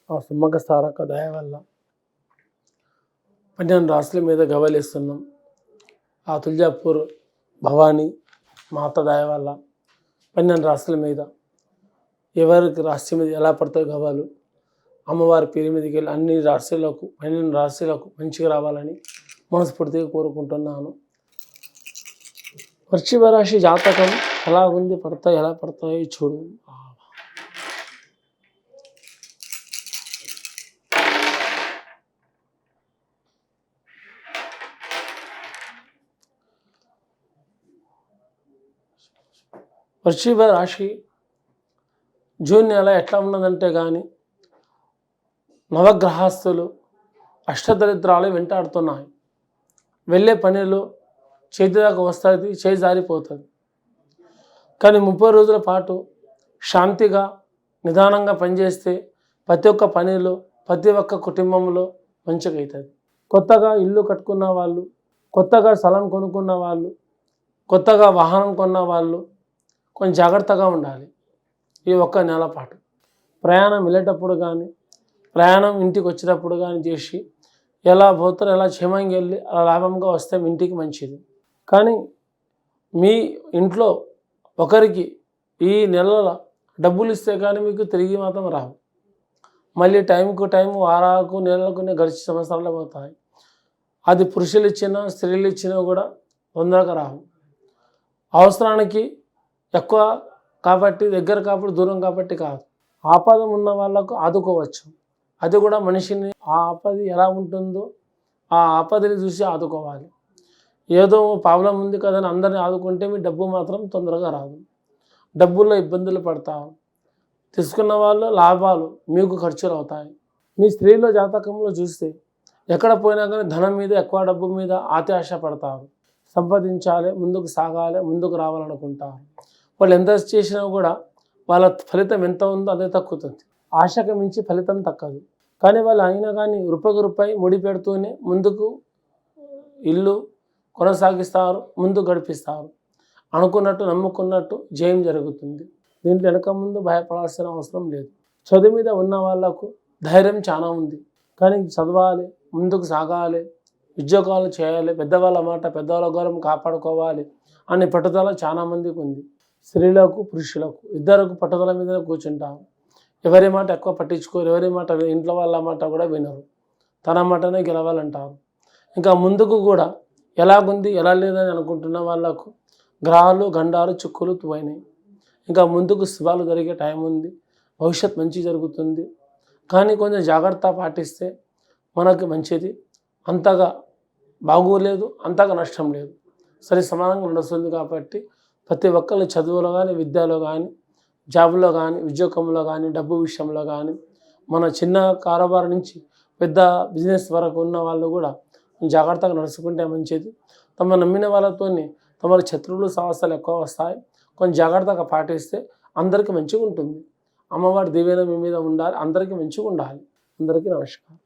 ఆ సుమ్మక సారక్క దయ వల్ల 12 రాశుల మీద గవ్వలేస్తున్నాం. ఆ తుల్జాపూర్ భవానీ మాత దయ వల్ల 12 రాశుల మీద ఎవరికి రాశి మీద ఎలా పడతాయి గవ్వలు అమ్మవారి పేరు మీదకి వెళ్ళి అన్ని రాశులకు 12 రాశులకు మంచిగా రావాలని మనస్ఫూర్తిగా కోరుకుంటున్నాను. వృశ్చిక రాశి జాతకం ఎలా ఉంది, ఎలా పడతాయి చూడు. వృశ్చిక రాశి జూన్ నెల ఎట్లా ఉన్నదంటే కానీ నవగ్రహాస్తులు అష్టదరిద్రాలు వెంటాడుతున్నాయి. వెళ్ళే పనిలో చేతి దాకా వస్తుంది, చేయి జారిపోతుంది. కానీ 30 రోజుల పాటు శాంతిగా నిదానంగా పనిచేస్తే ప్రతి ఒక్క పనిలో ప్రతి ఒక్క కుటుంబంలో మంచిగా అవుతుంది. కొత్తగా ఇల్లు కట్టుకున్న వాళ్ళు, కొత్తగా స్థలం కొనుక్కున్న వాళ్ళు, కొత్తగా వాహనం కొన్న వాళ్ళు కొంచెం జాగ్రత్తగా ఉండాలి. ఈ ఒక్క నెల పాటు ప్రయాణం వెళ్ళేటప్పుడు కానీ ప్రయాణం ఇంటికి వచ్చేటప్పుడు కానీ చేసి ఎలా పోతారో ఎలా క్షేమంగా వెళ్ళి అలా లాభంగా వస్తే మీ ఇంటికి మంచిది. కానీ మీ ఇంట్లో ఒకరికి ఈ నెలల డబ్బులు ఇస్తే కానీ మీకు తిరిగి మాత్రం రావు. మళ్ళీ టైంకు టైం వారాలకు నెలలకు గడిచి సంవత్సరాలు పోతాయి. అది పురుషులు ఇచ్చినా స్త్రీలు ఇచ్చినా కూడా తొందరగా రావు. అవసరానికి ఎక్కువ కాబట్టి దగ్గర కాబట్టి దూరం కాబట్టి కాదు. ఆపద ఉన్న వాళ్ళకు ఆదుకోవచ్చు. అది కూడా మనిషిని ఆ ఆపద ఎలా ఉంటుందో ఆ ఆపదని చూసి ఆదుకోవాలి. ఏదో ప్రాబ్లం ఉంది కదని అందరిని ఆదుకుంటే మీ డబ్బు మాత్రం తొందరగా రాదు. డబ్బుల్లో ఇబ్బందులు పడతారు. తీసుకున్న వాళ్ళు లాభాలు మీకు ఖర్చులు అవుతాయి. మీ స్త్రీలో జాతకంలో చూస్తే ఎక్కడ పోయినా కానీ ధనం మీద ఎక్కువ డబ్బు మీద ఆశ పడతారు. సంపాదించాలి, ముందుకు సాగాలి, ముందుకు రావాలనుకుంటారు. వాళ్ళు ఎంత చేసినా కూడా వాళ్ళ ఫలితం ఎంత ఉందో అదే తక్కుతుంది. ఆశకు మించి ఫలితం తక్కదు. కానీ వాళ్ళు అయినా కానీ రూపాయి ముడి పెడుతూనే ముందుకు ఇల్లు కొనసాగిస్తారు, ముందు గడిపిస్తారు. అనుకున్నట్టు నమ్ముకున్నట్టు జయం జరుగుతుంది. దీంట్లో వెనక ముందు భయపడాల్సిన అవసరం లేదు. చదువు మీద ఉన్న వాళ్ళకు ధైర్యం చాలా ఉంది. కానీ చదవాలి, ముందుకు సాగాలి, ఉద్యోగాలు చేయాలి, పెద్దవాళ్ళ మాట పెద్దవాళ్ళ గౌరవం కాపాడుకోవాలి అనే పట్టుదల చాలామందికి ఉంది. స్త్రీలకు పురుషులకు ఇద్దరికి పట్టుదల మీద కూర్చుంటారు. ఎవరి మాట ఎక్కువ పట్టించుకోరు. ఎవరి మాట ఇంట్లో వాళ్ళ మాట కూడా వినరు. తన మాటనే గెలవాలంటారు. ఇంకా ముందుకు కూడా ఎలాగుంది ఎలా లేదని అనుకుంటున్న వాళ్ళకు గ్రహాలు గండాలు చుక్కులు పోయినాయి. ఇంకా ముందుకు శుభాలు జరిగే టైం ఉంది. భవిష్యత్ మంచి జరుగుతుంది. కానీ కొంచెం జాగ్రత్త పాటిస్తే మనకు మంచిది. అంతగా బాగోలేదు, అంతగా నష్టం లేదు. సరి సమానంగా నడుస్తుంది. కాబట్టి ప్రతి ఒక్కరు చదువులో కానీ విద్యలో కానీ జాబులో కానీ ఉద్యోగంలో కానీ డబ్బు విషయంలో కానీ మన చిన్న కారోబార్ నుంచి పెద్ద బిజినెస్ వరకు ఉన్న వాళ్ళు కూడా జాగ్రత్తగా నడుచుకుంటే మంచిది. తమ నమ్మిన వాళ్ళతో తమ శత్రువులు సమస్యలు ఎక్కువ వస్తాయి. కొంచెం జాగ్రత్తగా పాటిస్తే అందరికీ మంచిగా ఉంటుంది. అమ్మవారి దీవెన మీ మీద ఉండాలి. అందరికీ మంచిగా ఉండాలి. అందరికీ నమస్కారం.